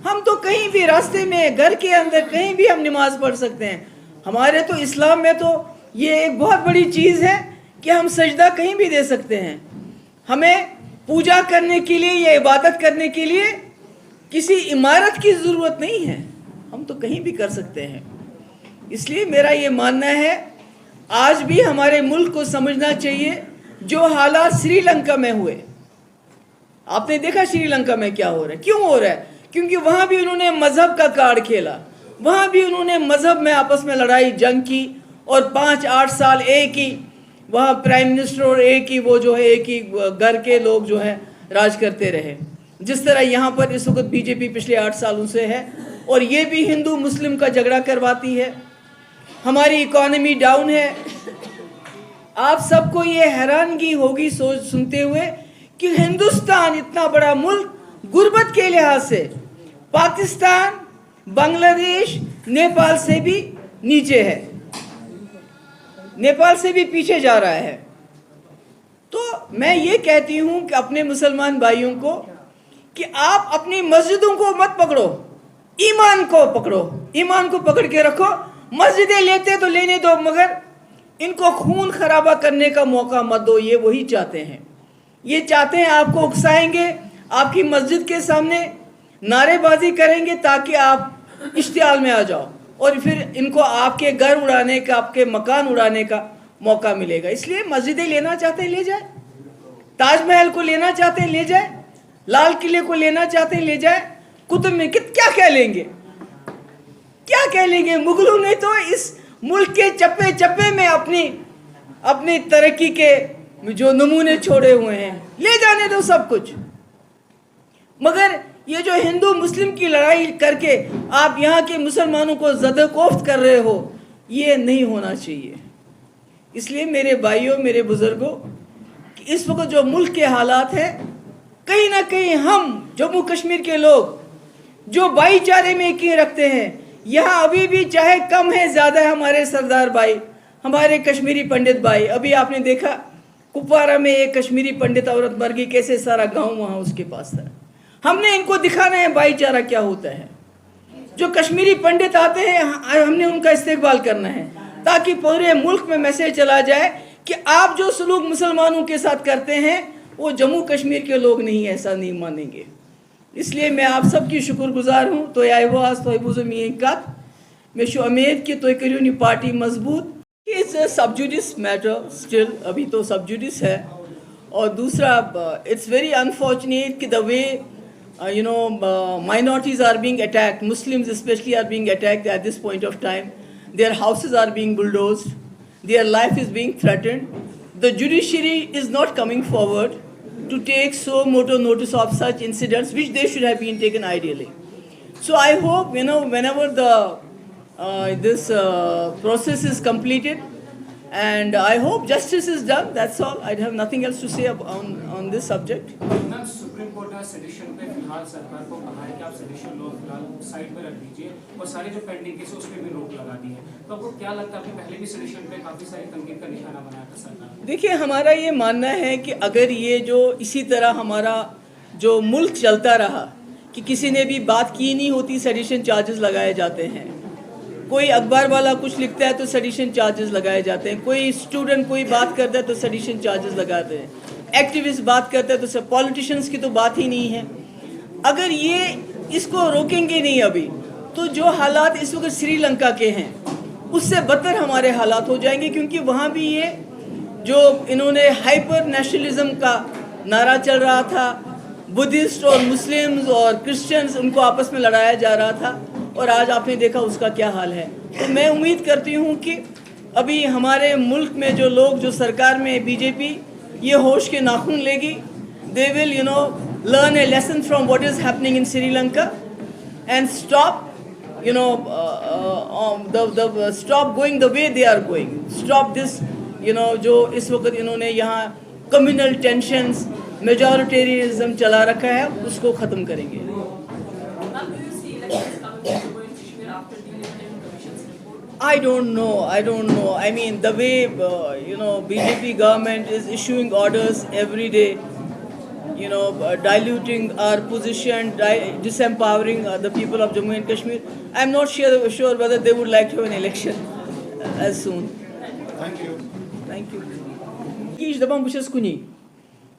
ہم تو کہیں بھی راستے میں گھر کے اندر کہیں بھی ہم نماز پڑھ سکتے ہیں. ہمارے تو اسلام میں تو یہ ایک بہت بڑی چیز ہے کہ ہم سجدہ کہیں بھی دے سکتے ہیں. ہمیں پوجا کرنے کے لیے یا عبادت کرنے کے لیے کسی عمارت کی ضرورت نہیں ہے. ہم تو کہیں بھی کر سکتے ہیں. اس لیے میرا یہ ماننا ہے آج بھی ہمارے ملک کو سمجھنا چاہیے جو حالات سری لنکا میں ہوئے. آپ نے دیکھا سری لنکا میں کیا ہو رہا ہے. کیوں ہو رہا ہے؟ کیونکہ وہاں بھی انہوں نے مذہب کا کارڈ کھیلا. وہاں بھی انہوں نے مذہب میں آپس میں لڑائی جنگ کی اور 5-8 سال ایک ہی وہاں پرائم منسٹر اور ایک ہی وہ جو ہے ایک ہی گھر کے لوگ جو ہے راج کرتے رہے. جس طرح یہاں پر اس وقت بی جے پی پچھلے 8 سالوں سے ہے اور یہ بھی ہندو مسلم کا جھگڑا کرواتی ہے. ہماری اکانومی ڈاؤن ہے. آپ سب کو یہ حیرانگی ہوگی سنتے ہوئے کہ ہندوستان اتنا بڑا ملک غربت کے لحاظ سے پاکستان، بنگلہ دیش، نیپال سے بھی نیچے ہے، نیپال سے بھی پیچھے جا رہا ہے. تو میں یہ کہتی ہوں کہ اپنے مسلمان بھائیوں کو کہ آپ اپنی مسجدوں کو مت پکڑو، ایمان کو پکڑو، ایمان کو پکڑ کے رکھو. مسجدیں لیتے تو لینے دو مگر ان کو خون خرابہ کرنے کا موقع مت دو. یہ وہی چاہتے ہیں. یہ چاہتے ہیں آپ کو اکسائیں گے، آپ کی مسجد کے سامنے نعرے بازی کریں گے تاکہ آپ اشتعال میں آ جاؤ اور پھر ان کو آپ کے گھر اڑانے کا، آپ کے مکان اڑانے کا موقع ملے گا. اس لیے مسجدیں لینا چاہتے ہیں لے جائیں، تاج محل کو لینا چاہتے ہیں لے جائیں، لال قلعے کو لینا چاہتے ہیں لے جائیں. قطب میں کیا کہہ لیں گے، کیا کہہ لیں گے؟ مغلوں نے تو اس ملک کے چپے چپے میں اپنی ترقی کے جو نمونے چھوڑے ہوئے ہیں. لے جانے دو سب کچھ. مگر یہ جو ہندو مسلم کی لڑائی کر کے آپ یہاں کے مسلمانوں کو زد کوفت کر رہے ہو، یہ نہیں ہونا چاہیے. اس لیے میرے بھائیوں، میرے بزرگوں، اس وقت جو ملک کے حالات ہیں، کہیں نہ کہیں ہم جموں کشمیر کے لوگ جو بھائی چارے میں یقین رکھتے ہیں، یہاں ابھی بھی چاہے کم ہے زیادہ ہے ہمارے سردار بھائی، ہمارے کشمیری پنڈت بھائی. ابھی آپ نے دیکھا کپوارہ میں ایک کشمیری پنڈت عورت مر گئی، کیسے سارا گاؤں وہاں اس کے پاس تھا. ہم نے ان کو دکھانا ہے بھائی چارہ کیا ہوتا ہے. جو کشمیری پنڈت آتے ہیں ہم نے ان کا استقبال کرنا ہے تاکہ پورے ملک میں میسج چلا جائے کہ آپ جو سلوک مسلمانوں کے ساتھ کرتے ہیں وہ جموں کشمیر کے لوگ نہیں ایسا نہیں مانیں گے. اس لیے میں آپ سب کی شکر گزار ہوں. تو آئی واس تو بوزم یہ کت میں شو امید کہ تو کریو یہ پارٹی مضبوط. It's a sub judice matter still, ابھی تو سب جوڈس ہے. اور دوسرا اٹس ویری انفارچونیٹ کہ دا وے minorities are being attacked, Muslims especially are being attacked at this point of time. Their houses are being bulldozed, their life is being threatened. The judiciary is not coming forward to take so moto notice of such incidents which they should have been taken ideally. So I hope whenever this process is completed, and I hope justice is done. That's all. I have nothing else to say on this subject. Ma'am supreme court نے sedation پہ فی الحال سرکار کو کہا ہے کہ آپ سیڈیشن لو فی الحال سائڈ پہ رکھ دیجیے اور سارے جو پینڈنگ کیس اس پہ بھی روک لگا دی ہے. تو آپ کو کیا لگتا ہے؟ آپ نے پہلے بھی سیڈیشن پہ کافی ساری تنقید کا نشانہ بنایا تھا سرکار. دیکھیے ہمارا یہ ماننا ہے کہ اگر یہ جو اسی طرح ہمارا جو ملک چلتا رہا کہ کسی نے بھی بات کی نہیں ہوتی سیڈیشن چارجز لگائے جاتے ہیں. کوئی اخبار والا کچھ لکھتا ہے تو سیڈیشن چارجز لگائے جاتے ہیں. کوئی اسٹوڈنٹ کوئی بات کرتا ہے تو سیڈیشن چارجز لگاتے ہیں. ایکٹیوسٹ بات کرتے ہیں تو پولیٹیشنز کی تو بات ہی نہیں ہے. اگر یہ اس کو روکیں گے نہیں ابھی تو جو حالات اس وقت سری لنکا کے ہیں اس سے بدتر ہمارے حالات ہو جائیں گے. کیونکہ وہاں بھی یہ جو انہوں نے ہائپر نیشنلزم کا نعرہ چل رہا تھا، بدھسٹ اور مسلمز اور کرسچنز ان کو آپس میں لڑایا جا رہا تھا، اور آج آپ نے دیکھا اس کا کیا حال ہے. تو میں امید کرتی ہوں کہ ابھی ہمارے ملک میں جو لوگ جو سرکار میں بی جے پی یہ ہوش کے ناخن لے گی. دے ول learn a lesson from what is happening in Sri Lanka and stop stop going the way they are going. Stop this جو اس وقت انہوں نے یہاں کمیونل ٹینشنز میجورٹیرینزم چلا رکھا ہے اس کو ختم کریں گے. I don't know. I mean, the way BJP government is issuing orders every day, diluting our position, disempowering the people of Jammu and Kashmir. I'm not sure whether they would like to have an election as soon. Thank you. Thank you. Kish dapan b'chas kuni.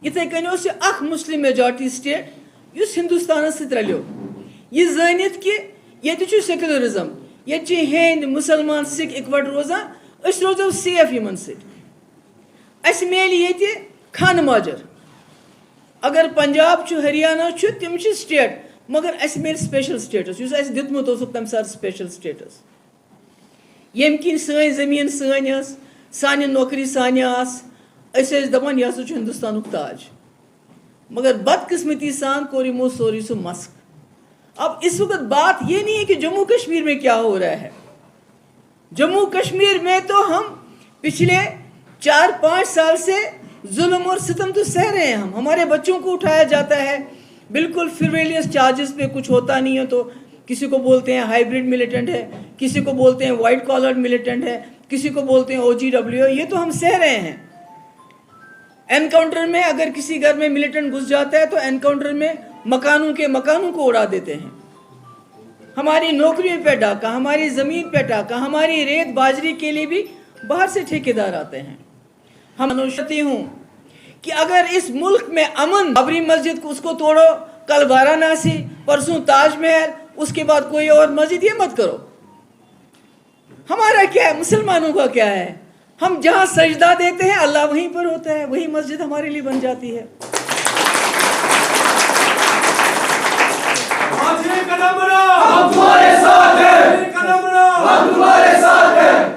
Ithe kani os akh Muslim majority state yus Hindustan sit ralyo. Ye zanit ki yeti chu secularism. Yeti Hind, Musalman, Sikh ikwat roza. Us roza safe yaman sit. As meli yeti Khan Majar. Agar Punjab chu Haryana chu tim chu state. Magar as meli special status. Yus as ditmut osuk tam sar special status. Yemkin sain zameen sain as. سانہِ نوکری سانہِ آس أسۍ ٲسۍ دَپان یہِ ہسا چھُ ہندوستانُک تاج مگر بدقسمتی سان کوٚر یِمو سورُے سُہ مسخ اب اس وقت بات یہ نہیں ہے کہ جموں کشمیر میں کیا ہو رہا ہے جموں کشمیر میں تو ہم پچھلے 4-5 سال سے ظلم اور ستم تو سہ رہے ہیں ہمارے بچوں کو اٹھایا جاتا ہے بالکل فریلیس چارجز پہ کچھ ہوتا نہیں ہے تو کسی کو بولتے ہیں ہائیبریڈ ملیٹنٹ ہے کسی کو بولتے ہیں وائٹ کالرڈ ملیٹنٹ ہے کسی کو بولتے ہیں OGW یہ تو ہم سہ رہے ہیں انکاؤنٹر میں اگر کسی گھر میں ملیٹنٹ گھس جاتا ہے تو انکاؤنٹر میں مکانوں کو اڑا دیتے ہیں ہماری نوکریوں پہ ڈاکہ ہماری زمین پہ ڈاکہ ہماری ریت باجری کے لیے بھی باہر سے ٹھیکیدار آتے ہیں ہم انوشتی ہوں کہ اگر اس ملک میں امن بابری مسجد کو اس کو توڑو کل وارانسی پرسوں تاج محل اس کے بعد کوئی اور مسجد یہ مت کرو ہمارا کیا ہے مسلمانوں کا کیا ہے ہم جہاں سجدہ دیتے ہیں اللہ وہیں پر ہوتا ہے وہی مسجد ہمارے لیے بن جاتی ہے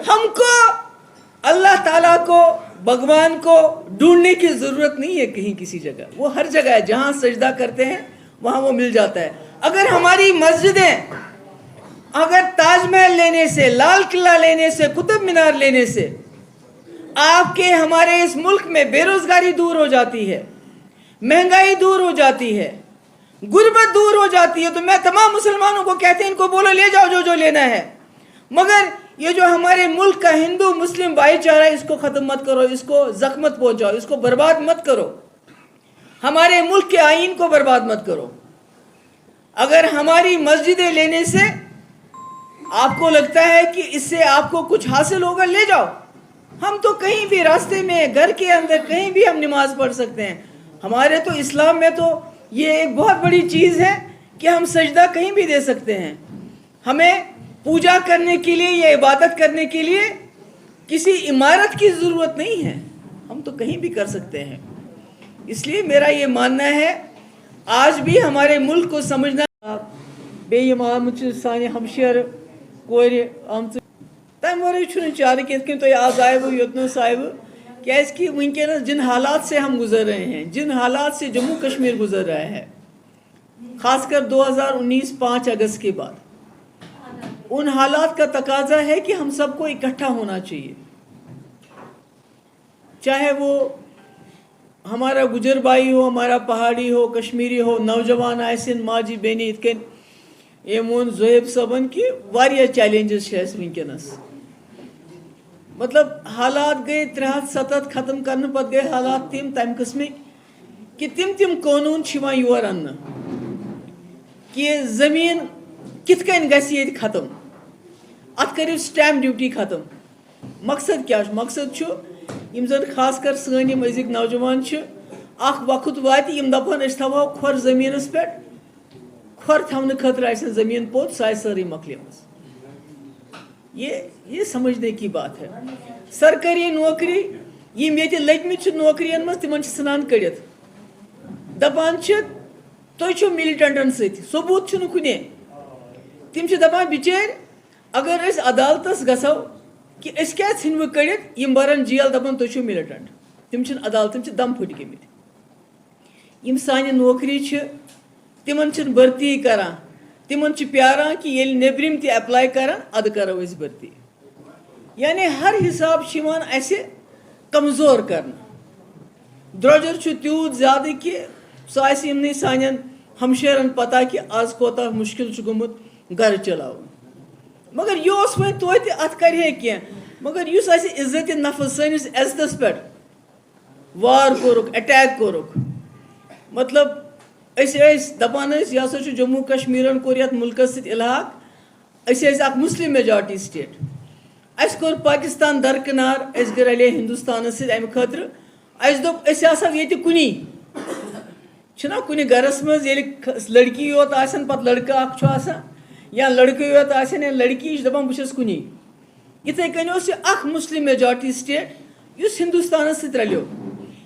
ہم کو اللہ تعالیٰ کو بھگوان کو ڈھونڈنے کی ضرورت نہیں ہے کہیں کسی جگہ وہ ہر جگہ ہے جہاں سجدہ کرتے ہیں وہاں وہ مل جاتا ہے اگر ہماری مسجدیں اگر تاج محل لینے سے لال قلعہ لینے سے قطب مینار لینے سے آپ کے ہمارے اس ملک میں بے روزگاری دور ہو جاتی ہے مہنگائی دور ہو جاتی ہے غربت دور ہو جاتی ہے تو میں تمام مسلمانوں کو کہتے ہیں ان کو بولو لے جاؤ جو لینا ہے مگر یہ جو ہمارے ملک کا ہندو مسلم بھائی چارہ اس کو ختم مت کرو اس کو زخم مت پہنچاؤ اس کو برباد مت کرو ہمارے ملک کے آئین کو برباد مت کرو اگر ہماری مسجدیں لینے سے آپ کو لگتا ہے کہ اس سے آپ کو کچھ حاصل ہوگا لے جاؤ ہم تو کہیں بھی راستے میں گھر کے اندر کہیں بھی ہم نماز پڑھ سکتے ہیں ہمارے تو اسلام میں تو یہ ایک بہت بڑی چیز ہے کہ ہم سجدہ کہیں بھی دے سکتے ہیں ہمیں پوجا کرنے کے لیے یا عبادت کرنے کے لیے کسی عمارت کی ضرورت نہیں ہے ہم تو کہیں بھی کر سکتے ہیں اس لیے میرا یہ ماننا ہے آج بھی ہمارے ملک کو سمجھنا بے امام سانہ ہمشیر کور آمت تمہ ورائے چھُنہٕ چارہ کینٛہہ یِتھ کٔنۍ تُہۍ آز آیوٕ یوٚتنَس آیوٕ کیٛازِکہِ وٕنکٮ۪نَس جن حالات سے ہم گزر رہے ہیں جن حالات سے جموں کشمیر گزر رہا ہے خاص کر 2019 5 اگست کے بعد ان حالات کا تقاضا ہے کہ ہم سب کو اکٹھا ہونا چاہیے چاہے وہ ہمارا گجر بھائی ہو ہمارا پہاڑی ہو کشمیری ہو نوجوان آسن ماجی بینی یِتھ کٔنۍ ایمون زہیب صٲبن کہ واریاہ چیلنجز چھِ اَسہِ وٕنکٮ۪نَس مطلب حالات گئے 307 ختم کرنے پتہ گئے حالات تمہ قسمک کہ تم قانون یور ان کہ زمین کت کن گھِ ختم ات کرو سٹیمپ ڈیوٹی ختم مقصد کیا مقصد یم زن خاص کر سن یم ازک نوجوان اخ وقت وات یم دپن اس تھو کھور زمینس پہ کھور تھونے خاطر آسن زمین پوت سہ ساری مکلیمز یہ سمجھنے کی بات ہے سرکاری نوکری یم یہ لگمت نوکرین مز تمن ژھنان کڑت دپان تھی چھو ملٹنٹن ست ثبوت کنے تم دپان بچار اگر اس عدالتس گژھو کہ اس کیا ژھنو کڑت یم برن جیل دپان تھی چھو ملٹنٹ تم عدالت تم دم پھٹ گمت یم سانہ نوکری تمن بھرتی کران تمن پیاران کہ یل نیبرم تہ اپلائی کران اد کرو اس بھرتی یعنی ہر حساب اس کمزور کرنا درجر تیوت زیادہ کہ سہ آمن سان ہمشیرن پتہ کہ آز کوتاہ مشکل گومت گھر چلاؤ مگر یہ وی توتہ ات کرے کی مگر اس عزت نفس سنس عزتس پہ وار کورک اٹیک کورک مطلب دپان یہ ہسا جموں کشمیرن کور یتھ ملکس ست الحاق اک مسلم میجارٹی سٹیٹ اس کور پاکستان درکنار اس گٔے رلے ہندوستان ست امہ خاطر اس دوٚپ أسۍ آسو ییٚتہِ کُنی چھُنا کُنہِ گرس منٛز ییٚلہِ لڑکی یوت آسن پتہٕ لڑکہٕ اکھ چھُ آسان یا لڑکہٕ یوت آسن یا لڑکی چھِ دپان بہٕ چھَس کُنی یِتھے کٔنۍ اوس یہِ اکھ مسلم میجارٹی سٹیٹ یُس ہندوستانس سۭتۍ رلیو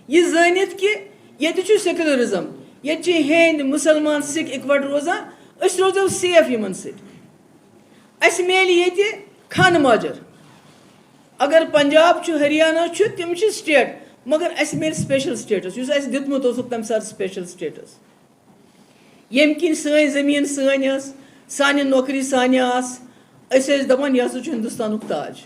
یہِ زٲنِتھ کہِ ییٚتہِ چھُ سیکولرزم ییٚتہِ چھِ ہیٚنٛدۍ مُسلمان سِکھ اِکوٹ روزان أسۍ روزو سیف یِمن سۭتۍ اَسہِ میلہِ ییٚتہِ خانہٕ ماجر اگر پنجاب چھُ ہریانہ چھُ تِم چھِ سٹیٹ مگر اَسہِ میلہِ سپیشل سٹیٹس یُس اَسہِ دیُتمُت اوسُکھ تمہِ ساتہٕ سپیشل سٹیٹس ییٚمہِ کِنۍ سٲنۍ زٔمیٖن سٲنۍ ٲس سانہِ نوکری سانہِ آسہٕ أسۍ ٲسۍ دپان یہِ ہسا چھُ ہندوستانُک تاج